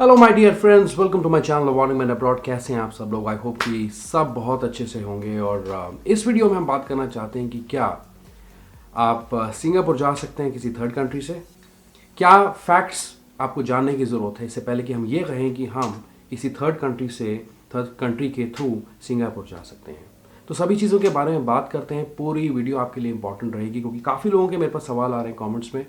Hello my dear friends, welcome to my channel warning man abroad. कैसे हैं आप सब लोग? आई होप कि सब बहुत अच्छे से होंगे। और इस वीडियो में हम बात करना चाहते हैं कि क्या आप सिंगापुर जा सकते हैं किसी थर्ड कंट्री से। क्या फैक्ट्स आपको जानने की ज़रूरत है इससे पहले कि हम ये कहें कि हम किसी थर्ड कंट्री से, थर्ड कंट्री के थ्रू सिंगापुर जा सकते हैं। तो सभी चीज़ों के बारे में बात करते हैं। पूरी वीडियो आपके लिए इंपॉर्टेंट रहेगी क्योंकि काफ़ी लोगों के मेरे पास सवाल आ रहे हैं कमेंट्स में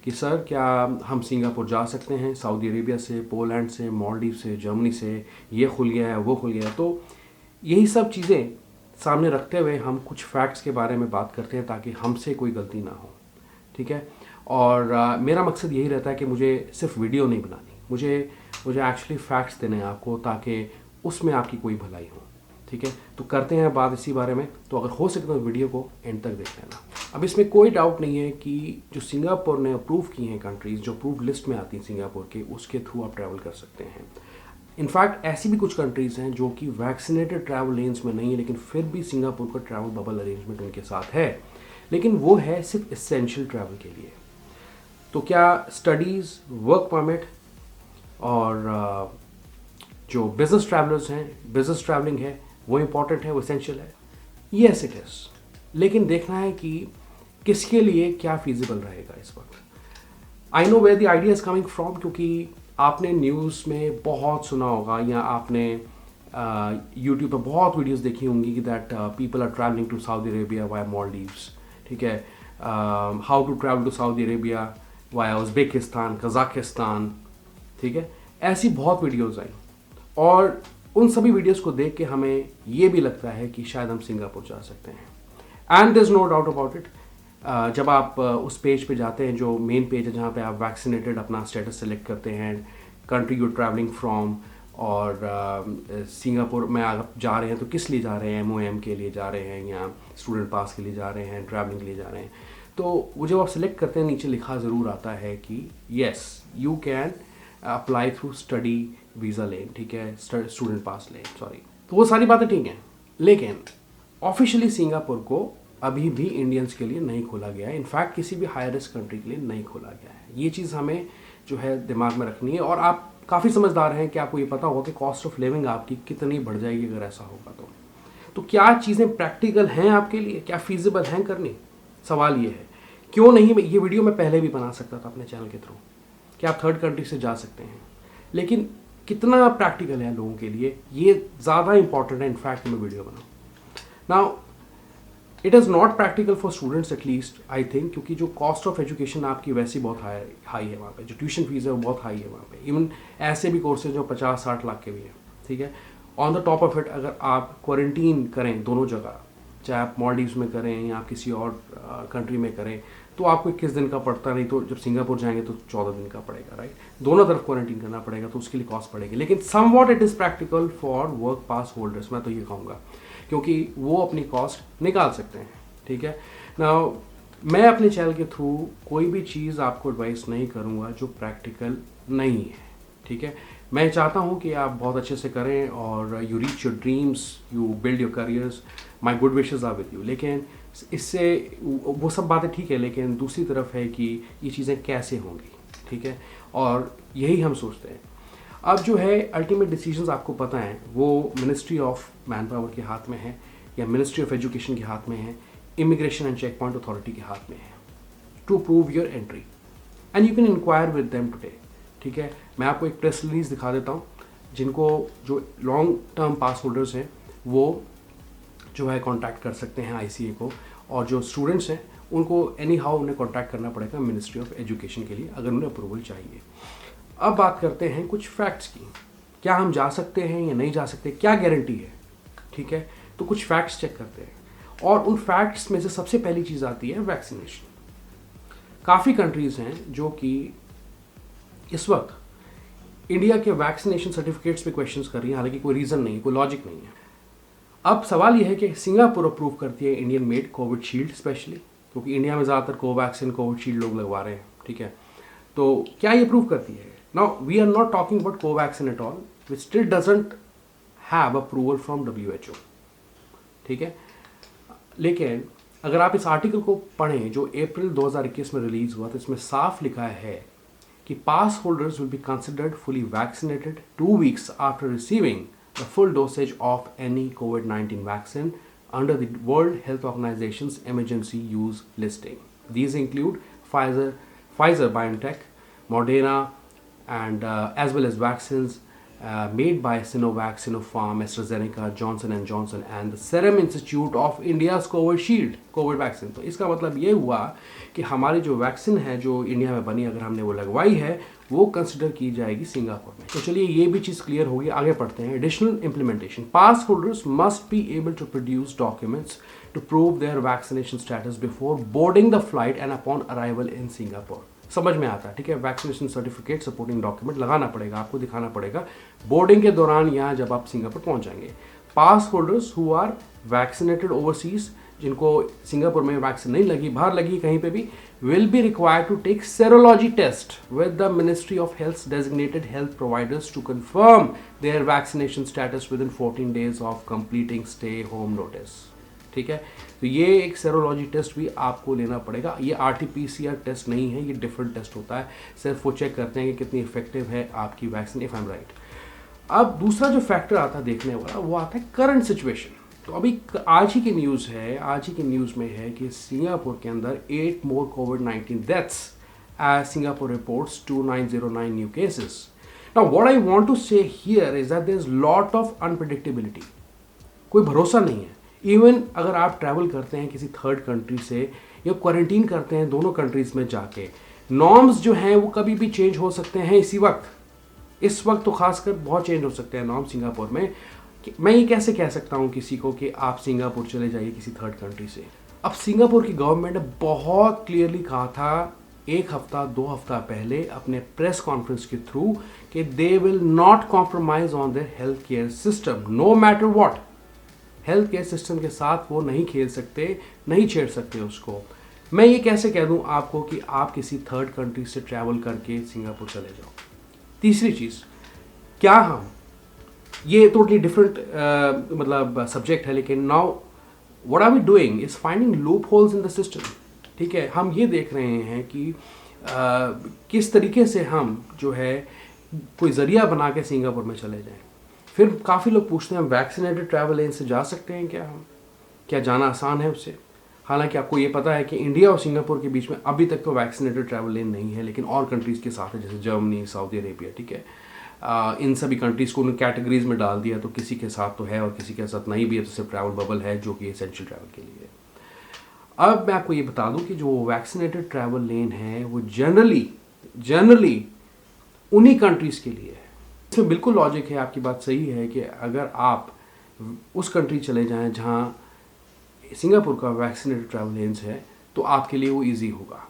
कि सर क्या हम सिंगापुर जा सकते हैं सऊदी अरेबिया से, पोलैंड से, मालदीव से, जर्मनी से, ये खुल गया है वो खुल गया है। तो यही सब चीज़ें सामने रखते हुए हम कुछ फैक्ट्स के बारे में बात करते हैं ताकि हमसे कोई गलती ना हो, ठीक है। और मेरा मकसद यही रहता है कि मुझे सिर्फ वीडियो नहीं बनानी, मुझे एक्चुअली फैक्ट्स देने हैं आपको ताकि उसमें आपकी कोई भलाई हो, ठीक है। तो करते हैं बात इसी बारे में। तो अगर हो सके तो वीडियो को एंड तक देख लेना। अब इसमें कोई डाउट नहीं है कि जो सिंगापुर ने अप्रूव की हैं कंट्रीज़, जो अप्रूव लिस्ट में आती हैं सिंगापुर के, उसके थ्रू आप ट्रैवल कर सकते हैं। इनफैक्ट ऐसी भी कुछ कंट्रीज़ हैं जो कि वैक्सीनेटेड ट्रैवल लेन्स में नहीं है, लेकिन फिर भी सिंगापुर का ट्रैवल बबल अरेंजमेंट उनके साथ है, लेकिन वो है सिर्फ एसेंशियल ट्रैवल के लिए। तो क्या स्टडीज़, वर्क परमिट और जो बिजनेस ट्रैवलर्स हैं, बिजनेस ट्रैवलिंग है, वो इम्पॉर्टेंट है, वो एसेंशियल है? Yes it is. लेकिन देखना है कि किसके लिए क्या फीजिबल रहेगा इस वक्त। I know where the idea is coming from, क्योंकि आपने न्यूज़ में बहुत सुना होगा या आपने यूट्यूब पर बहुत वीडियोस देखी होंगी कि that people are travelling to Saudi Arabia via Maldives, ठीक है। How to travel to Saudi Arabia via Uzbekistan, Kazakhstan, ठीक है। ऐसी बहुत वीडियोस आई और उन सभी वीडियोस को देख के हमें ये भी लगता है कि शायद हम सिंगापुर जा सकते हैं। And there is no doubt about it. जब आप उस पेज पे जाते हैं जो मेन पेज है जहाँ पे आप वैक्सीनेटेड अपना स्टेटस सेलेक्ट करते हैं, कंट्री यू ट्रैवलिंग फ्रॉम, और सिंगापुर में आप जा रहे हैं तो किस लिए जा रहे हैं, MOM के लिए जा रहे हैं या स्टूडेंट पास के लिए जा रहे हैं, ट्रैवलिंग के लिए जा रहे हैं। तो वो जब आप सेलेक्ट करते हैं नीचे लिखा ज़रूर आता है कि yes you can apply through study visa lane, ठीक है, स्टूडेंट पास लेन, सॉरी। तो वो सारी बातें ठीक हैं, लेकिन ऑफिशियली सिंगापुर को अभी भी इंडियंस के लिए नहीं खोला गया है। इनफैक्ट किसी भी हाई रिस्क कंट्री के लिए नहीं खोला गया है। ये चीज़ हमें जो है दिमाग में रखनी है। और आप काफ़ी समझदार हैं कि आपको ये पता होगा कि कॉस्ट ऑफ लिविंग आपकी कितनी बढ़ जाएगी अगर ऐसा होगा तो क्या चीज़ें प्रैक्टिकल हैं आपके लिए, क्या फीजिबल हैं करनी? सवाल ये है। क्यों नहीं? ये वीडियो मैं पहले भी बना सकता था अपने चैनल के थ्रू कि आप थर्ड कंट्री से जा सकते हैं, लेकिन कितना प्रैक्टिकल है लोगों के लिए, ये ज़्यादा इंपॉर्टेंट है इनफैक्ट मैं वीडियो बनाऊँ। Now it is not practical for students at least I think, क्योंकि जो कॉस्ट ऑफ एजुकेशन आपकी वैसे ही बहुत हाई है वहाँ पे, जो ट्यूशन फीस है वो बहुत हाई है वहाँ पे। इवन ऐसे भी कोर्सेज जो 50-60 लाख के भी हैं, ठीक है। On the top of it अगर आप क्वारंटीन करें दोनों जगह, चाहे आप मालदीव्स में करें या आप किसी और कंट्री में करें, तो आपको 21 दिन का पड़ता, नहीं तो जब सिंगापुर जाएंगे तो 14 दिन का पड़ेगा, राइट। दोनों तरफ क्वारंटीन करना पड़ेगा तो उसके लिए कॉस्ट पड़ेगी, लेकिन somewhat it is practical for work pass holders, मैं तो ये कहूँगा, क्योंकि वो अपनी कॉस्ट निकाल सकते हैं, ठीक है ना। मैं अपने चैनल के थ्रू कोई भी चीज़ आपको एडवाइस नहीं करूँगा जो प्रैक्टिकल नहीं है, ठीक है। मैं चाहता हूँ कि आप बहुत अच्छे से करें और you reach your dreams, you build your careers, my good wishes are with you. लेकिन इससे वो सब बातें ठीक है, लेकिन दूसरी तरफ है कि ये चीज़ें कैसे होंगी, ठीक है, और यही हम सोचते हैं। अब जो है अल्टीमेट डिसीजंस आपको पता है वो मिनिस्ट्री ऑफ मैन पावर के हाथ में है या मिनिस्ट्री ऑफ एजुकेशन के हाथ में है, immigration and checkpoint authority के हाथ में है to approve your entry and you can inquire with them today, ठीक है। मैं आपको एक प्रेस रिलीज दिखा देता हूँ जिनको जो लॉन्ग टर्म पास होल्डर्स हैं वो जो है कांटेक्ट कर सकते हैं ICA को, और जो स्टूडेंट्स हैं उनको एनी हाउ उन्हें कांटेक्ट करना पड़ेगा मिनिस्ट्री ऑफ एजुकेशन के लिए अगर उन्हें अप्रूवल चाहिए। अब बात करते हैं कुछ फैक्ट्स की। क्या हम जा सकते हैं या नहीं जा सकते, क्या गारंटी है, ठीक है। तो कुछ फैक्ट्स चेक करते हैं और उन फैक्ट्स में से सबसे पहली चीज़ आती है वैक्सीनेशन। काफ़ी कंट्रीज़ हैं जो कि इस वक्त इंडिया के वैक्सीनेशन सर्टिफिकेट्स पे क्वेश्चंस कर रही हैं, हालांकि कोई रीज़न नहीं है, कोई लॉजिक नहीं है। अब सवाल यह है कि सिंगापुर अप्रूव करती है Indian made Covid shield, specially क्योंकि इंडिया में ज़्यादातर कोवैक्सीन कोविड शील्ड लोग लगवा रहे हैं, ठीक है। तो क्या ये अप्रूव करती है? Now we are not talking about Covaxin at all, which still doesn't have approval from WHO, ठीक है। लेकिन अगर आप इस आर्टिकल को पढ़ें जो अप्रैल 2021 में रिलीज़ हुआ तो इसमें साफ लिखा है कि pass holders will be considered fully vaccinated 2 weeks after receiving the full dosage of any COVID-19 vaccine under the World Health Organization's emergency use listing. These include Pfizer BioNTech, Moderna, and as well as vaccines made by Sinovac, Sinopharm, AstraZeneca, Johnson and Johnson, and the Serum Institute of India's Covishield Covid vaccine. तो इसका मतलब ये हुआ कि हमारी जो vaccine है जो इंडिया में बनी, अगर हमने वो लगवाई है, वो कंसिडर की जाएगी सिंगापुर में. तो चलिए ये भी चीज़ क्लियर होगी. आगे पढ़ते हैं. Additional implementation. Pass holders must be able to produce documents to prove their vaccination status before boarding the flight and upon arrival in Singapore. समझ में आता है, ठीक है. वैक्सीनेशन सर्टिफिकेट, सपोर्टिंग डॉक्यूमेंट लगाना पड़ेगा, आपको दिखाना पड़ेगा बोर्डिंग के दौरान यहाँ जब आप सिंगापुर पहुँच जाएंगे. Pass holders who are vaccinated overseas, जिनको सिंगापुर में वैक्सीन नहीं लगी, बाहर लगी कहीं पे भी, will be required to take serology test with the Ministry of Health's designated health providers to confirm their vaccination status within 14 days of completing stay home notice. ठीक है. तो ये एक सेरोलॉजी टेस्ट भी आपको लेना पड़ेगा. ये RT-PCR टेस्ट नहीं है, ये डिफरेंट टेस्ट होता है. सिर्फ वो चेक करते हैं कि कितनी इफेक्टिव है आपकी vaccine, if I am right. अब दूसरा जो फैक्टर आता है देखने वाला, वो आता है करंट सिचुएशन. तो अभी आज ही की न्यूज़ में है कि सिंगापुर के अंदर 8 more COVID-19 deaths as Singapore reports 2909 new cases. Now what I want to say here is that there is lot of unpredictability. कोई भरोसा नहीं है. इवन अगर आप ट्रैवल करते हैं किसी थर्ड कंट्री से या क्वारंटीन करते हैं दोनों कंट्रीज में जाके, नॉर्म्स जो हैं वो कभी भी चेंज हो सकते हैं. इस वक्त तो खासकर बहुत चेंज हो सकते हैं नॉर्म सिंगापुर में. मैं ये कैसे कह सकता हूँ किसी को कि आप सिंगापुर चले जाइए किसी थर्ड कंट्री से. अब सिंगापुर की गवर्नमेंट ने बहुत क्लियरली कहा था 1 हफ्ता 2 हफ्ता पहले अपने प्रेस कॉन्फ्रेंस के थ्रू कि they will not compromise on their health care system no matter what. Health care system के साथ वो नहीं खेल सकते, नहीं छेड़ सकते उसको. मैं ये कैसे कह दूँ आपको कि आप किसी थर्ड कंट्री से ट्रैवल करके सिंगापुर चले जाओ. तीसरी चीज़, क्या हम, ये टोटली डिफरेंट मतलब सब्जेक्ट है, लेकिन now what are we doing is finding loopholes in the system. ठीक है, हम ये देख रहे हैं कि किस तरीके से हम जो है कोई ज़रिया बना के सिंगापुर में चले जाएं. फिर काफ़ी लोग पूछते हैं वैक्सीनेटेड ट्रैवल लेन से जा सकते हैं क्या हम, क्या जाना आसान है उससे. हालांकि आपको ये पता है कि इंडिया और सिंगापुर के बीच में अभी तक तो वैक्सीनेटेड ट्रैवल लेन नहीं है, लेकिन और कंट्रीज़ के साथ है, जैसे जर्मनी, सऊदी अरेबिया. ठीक है, इन सभी कंट्रीज़ को उन्होंने कैटेगरीज में डाल दिया, तो किसी के साथ तो है और किसी के साथ नहीं भी है. तो सिर्फ ट्रैवल बबल है जो कि एसेंशियल ट्रैवल के लिए है. अब मैं आपको ये बता दूं कि जो वैक्सीनेटेड ट्रैवल लेन है वो जनरली उन्हीं कंट्रीज़ के लिए है. इसमें बिल्कुल लॉजिक है, आपकी बात सही है कि अगर आप उस कंट्री चले जाएं जहां सिंगापुर का वैक्सीनेटेड ट्रैवल लेन्स है तो आपके लिए वो ईजी होगा.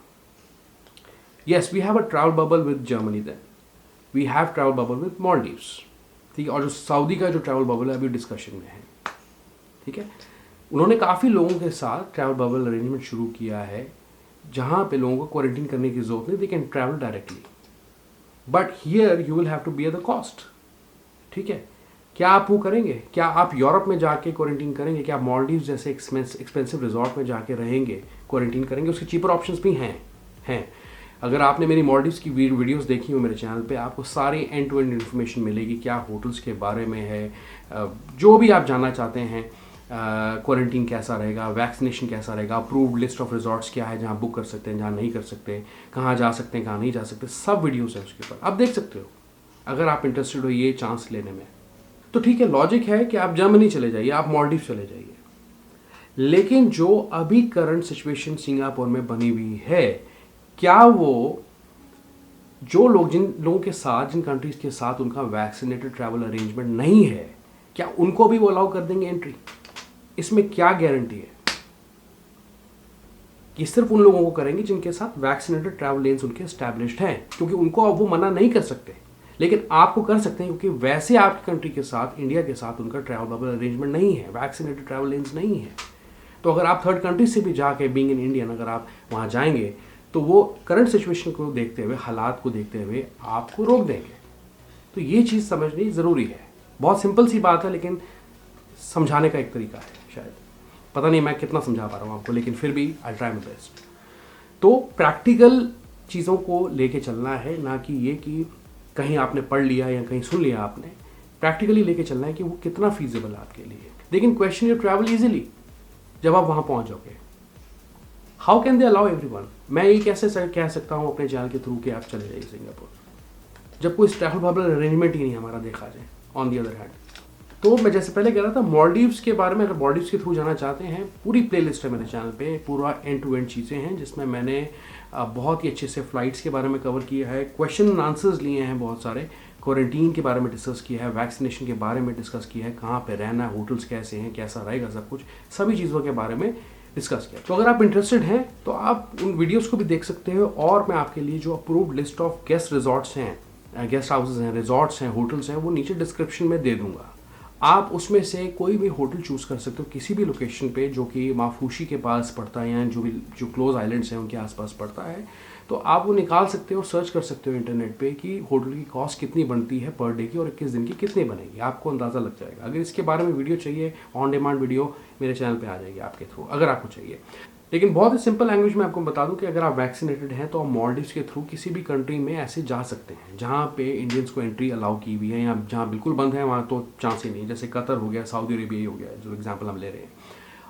Yes, we have a travel bubble with Germany, then we have travel bubble with Maldives. ठीक है, और जो सऊदी का जो ट्रैवल बबल है अभी डिस्कशन में है. ठीक है, उन्होंने काफ़ी लोगों के साथ ट्रैवल बबल अरेंजमेंट शुरू किया है जहाँ पे लोगों को क्वारंटीन करने की जरूरत नहीं, they can travel directly. But here you will have to bear the cost. ठीक है, क्या आप वो करेंगे? क्या आप यूरोप में जाके क्वारंटीन करेंगे? क्या आप मालदीव्स जैसे एक्सपेंसिव रिजॉर्ट में जाके रहेंगे, क्वारंटीन करेंगे? उसके चीपर ऑप्शंस भी हैं. अगर आपने मेरी मालदीव्स की वीडियोस देखी हो मेरे चैनल पे, आपको सारी एंड टू एंड इन्फॉर्मेशन मिलेगी. क्या होटल्स के बारे में है, जो भी आप जानना चाहते हैं, क्वारंटीन कैसा रहेगा, वैक्सीनेशन कैसा रहेगा, अप्रूव्ड लिस्ट ऑफ रिजॉर्ट्स क्या है जहाँ बुक कर सकते हैं, जहाँ नहीं कर सकते, कहाँ जा सकते हैं, कहाँ नहीं जा सकते, सब वीडियोस है उसके ऊपर. आप देख सकते हो अगर आप इंटरेस्टेड हो ये चांस लेने में. तो ठीक है, लॉजिक है कि आप जर्मनी चले जाइए, आप मालदीव चले जाइए. लेकिन जो अभी करंट सिचुएशन सिंगापुर में बनी हुई है, क्या वो जो लोग, जिन लोगों के साथ, जिन कंट्रीज के साथ उनका वैक्सीनेटेड ट्रैवल अरेंजमेंट नहीं है, क्या उनको भी वो अलाउ कर देंगे एंट्री? इसमें क्या गारंटी है कि सिर्फ उन लोगों को करेंगे जिनके साथ वैक्सीनेटेड ट्रैवल लेन्स उनके एस्टैब्लिश्ड हैं? क्योंकि उनको अब वो मना नहीं कर सकते, लेकिन आपको कर सकते हैं, क्योंकि वैसे आपकी कंट्री के साथ, इंडिया के साथ उनका ट्रैवल बबल अरेंजमेंट नहीं है, वैक्सीनेटेड ट्रैवल लेन्स नहीं है. तो अगर आप थर्ड कंट्री से भी जाके, बीइंग इन इंडियन, अगर आप वहाँ जाएंगे तो वो करंट सिचुएशन को देखते हुए, हालात को देखते हुए आपको रोक देंगे. तो ये चीज़ समझनी ज़रूरी है. बहुत सिंपल सी बात है, लेकिन समझाने का एक तरीका है. शायद पता नहीं मैं कितना समझा पा रहा हूँ आपको, लेकिन फिर भी आई ट्राई माय बेस्ट. तो प्रैक्टिकल चीज़ों को लेके चलना है, ना कि ये कि कहीं आपने पढ़ लिया या कहीं सुन लिया आपने। प्रैक्टिकली लेके चलना है कि वो कितना फीजिबल है आपके लिए। लेकिन क्वेश्चन यू ट्रैवल इजीली जब आप वहाँ पहुँच जाओगे। How can they allow everyone? मैं ये कैसे कह सकता हूँ अपने चैनल के थ्रू कि आप चले जाइए सिंगापुर, जब कोई ट्रैवल बबल अरेंजमेंट ही नहीं हमारा देखा जाए। ऑन दी अदर हैंड, तो मैं जैसे पहले कह रहा था मॉलडीव्स के बारे में, अगर मॉलडीव्स के थ्रू जाना चाहते हैं, पूरी प्लेलिस्ट है मेरे चैनल पे, पूरा एंड टू एंड चीज़ें हैं जिसमें मैंने बहुत ही अच्छे से फ़्लाइट्स के बारे में कवर किया है, क्वेश्चन एंड आंसर्स लिए हैं बहुत सारे, क्वारंटीन के बारे में डिस्कस किया है, वैक्सीनेशन के बारे में डिस्कस किया है, कहाँ पे रहना है, होटल्स कैसे हैं, कैसा रहेगा, सब कुछ, सभी चीज़ों के बारे में डिस्कस किया। तो अगर आप इंटरेस्टेड हैं तो आप उन वीडियोस को भी देख सकते हो, और मैं आपके लिए जो approved list of guest resorts हैं, गेस्ट हाउसेस हैं, रिजॉर्ट्स हैं, होटल्स हैं, वो नीचे डिस्क्रिप्शन में दे दूंगा। आप उसमें से कोई भी होटल चूज़ कर सकते हो किसी भी लोकेशन पे जो कि माफूशी के पास पड़ता है या जो क्लोज आइलैंड्स हैं उनके आसपास पड़ता है। तो आप वो निकाल सकते हो, सर्च कर सकते हो इंटरनेट पे कि होटल की कॉस्ट कितनी बनती है पर डे की और 21 दिन की कितनी बनेगी, आपको अंदाज़ा लग जाएगा। अगर इसके बारे में वीडियो चाहिए, ऑन डिमांड वीडियो मेरे चैनल पे आ जाएगी आपके थ्रू, अगर आपको चाहिए। लेकिन बहुत ही सिंपल लैंग्वेज में आपको बता दूं कि अगर आप वैक्सीनेटेड हैं तो आप मॉलडीव्स के थ्रू किसी भी कंट्री में ऐसे जा सकते हैं जहां पे इंडियंस को एंट्री अलाउ की हुई है, या जहां बिल्कुल बंद है वहां तो चांस ही नहीं। जैसे कतर हो गया, सऊदी अरेबिया हो गया, जो एग्जांपल हम ले रहे हैं।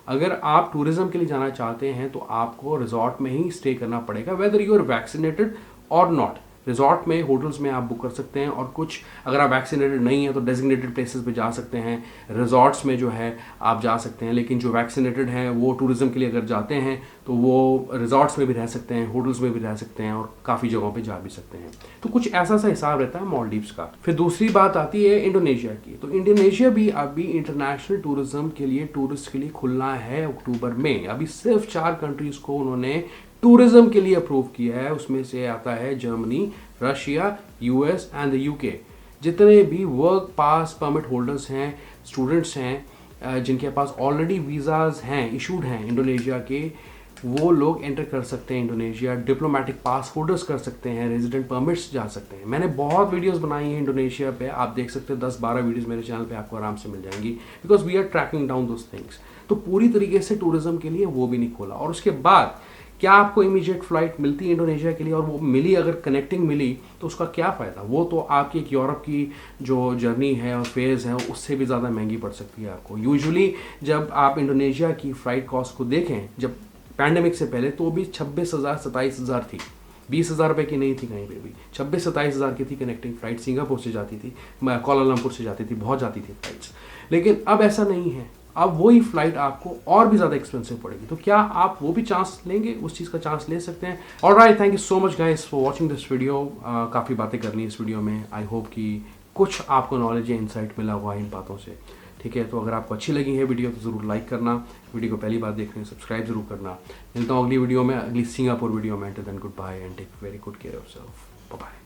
अगर आप टूरिज्म के लिए जाना चाहते हैं तो आपको रिजॉर्ट में ही स्टे करना पड़ेगा, वेदर यू आर वैक्सीनेटेड और नॉट। रिजॉर्ट में, होटल्स में आप बुक कर सकते हैं, और कुछ अगर आप वैक्सीनेटेड नहीं है तो डेजिग्नेटेड प्लेसेस पे जा सकते हैं, रिजॉर्ट्स में जो है आप जा सकते हैं। लेकिन जो वैक्सीनेटेड हैं वो टूरिज्म के लिए अगर जाते हैं तो वो रिजॉर्ट्स में भी रह सकते हैं, होटल्स में भी रह सकते हैं, और काफ़ी जगहों पे जा भी सकते हैं। तो कुछ ऐसा सा हिसाब रहता है मॉलडीव्स का। फिर दूसरी बात आती है इंडोनेशिया की। तो इंडोनेशिया भी अभी इंटरनेशनल टूरिज्म के लिए, टूरिस्ट के लिए खुलना है अक्टूबर में। अभी सिर्फ 4 कंट्रीज को उन्होंने टूरिज्म के लिए अप्रूव किया है, उसमें से आता है Germany, Russia, US and the UK. जितने भी वर्क पास परमिट होल्डर्स हैं, स्टूडेंट्स हैं, जिनके पास ऑलरेडी वीज़ाज हैं, इशूड हैं इंडोनेशिया के, वो लोग एंटर कर सकते हैं इंडोनेशिया। डिप्लोमेटिक पास होल्डर्स कर सकते हैं, रेजिडेंट परमिट्स जा सकते हैं। मैंने बहुत वीडियोस बनाई हैं इंडोनेशिया पे, आप देख सकते हैं 10-12 वीडियोस मेरे चैनल पे आपको आराम से मिल जाएंगी, because we are tracking down those things. तो पूरी तरीके से टूरिज्म के लिए वो भी नहीं खोला। और उसके बाद क्या आपको इमीडिएट फ्लाइट मिलती है इंडोनेशिया के लिए, और वो मिली, अगर कनेक्टिंग मिली तो उसका क्या फ़ायदा? वो तो आपकी एक यूरोप की जो जर्नी है और फेज़ है उससे भी ज़्यादा महंगी पड़ सकती है आपको। यूजुअली जब आप इंडोनेशिया की फ़्लाइट कॉस्ट को देखें, जब पैंडेमिक से पहले, तो भी 26,000-27,000 थी, 20,000 रुपये की नहीं थी कहीं पे भी, 26,000-27,000 की थी कनेक्टिंग फ़्लाइट। सिंगापुर से जाती थी, कोलालमपुर से जाती थी, बहुत जाती थी फ़्लाइट्स। लेकिन अब ऐसा नहीं है, अब वही फ्लाइट आपको और भी ज़्यादा एक्सपेंसिव पड़ेगी। तो क्या आप वो भी चांस लेंगे? उस चीज़ का चांस ले सकते हैं। Alright, thank you so much guys for watching this video. काफ़ी बातें करनी है इस वीडियो में। आई होप कि कुछ आपको नॉलेज या इंसाइट मिला हुआ है इन बातों से। ठीक है, तो अगर आपको अच्छी लगी है वीडियो तो ज़रूर लाइक करना, वीडियो को पहली बार देख रहे हैं सब्सक्राइब जरूर करना। मिलता हूँ अगली वीडियो में, अगली सिंगापुर वीडियो में। Till then goodbye and take very good care of yourself. Bye bye.